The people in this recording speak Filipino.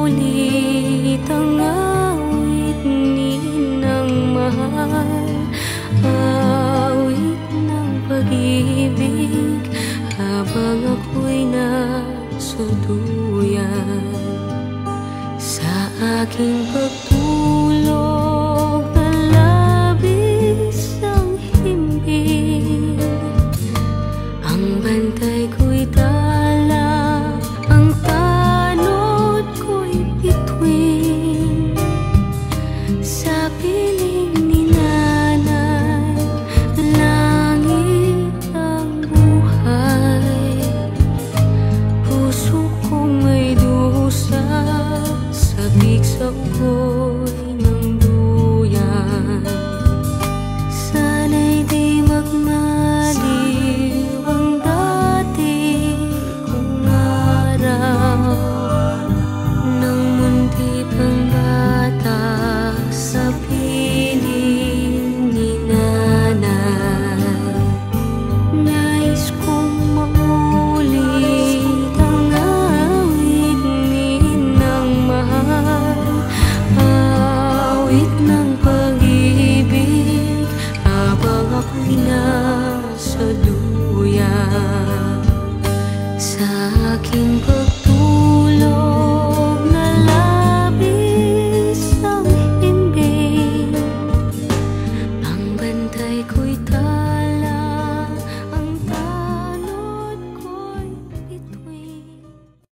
Ulit ang awit ninang mahal, awit ng pag-ibig, habang ako'y nasuduyan sa aking pagtulog na labis ang himbing. Ang bantay ko'y tala, ang tanod ko'y bituin. Sa piling ni nanay, langit ang buhay. Puso kong may dusa, sabik sa ulo.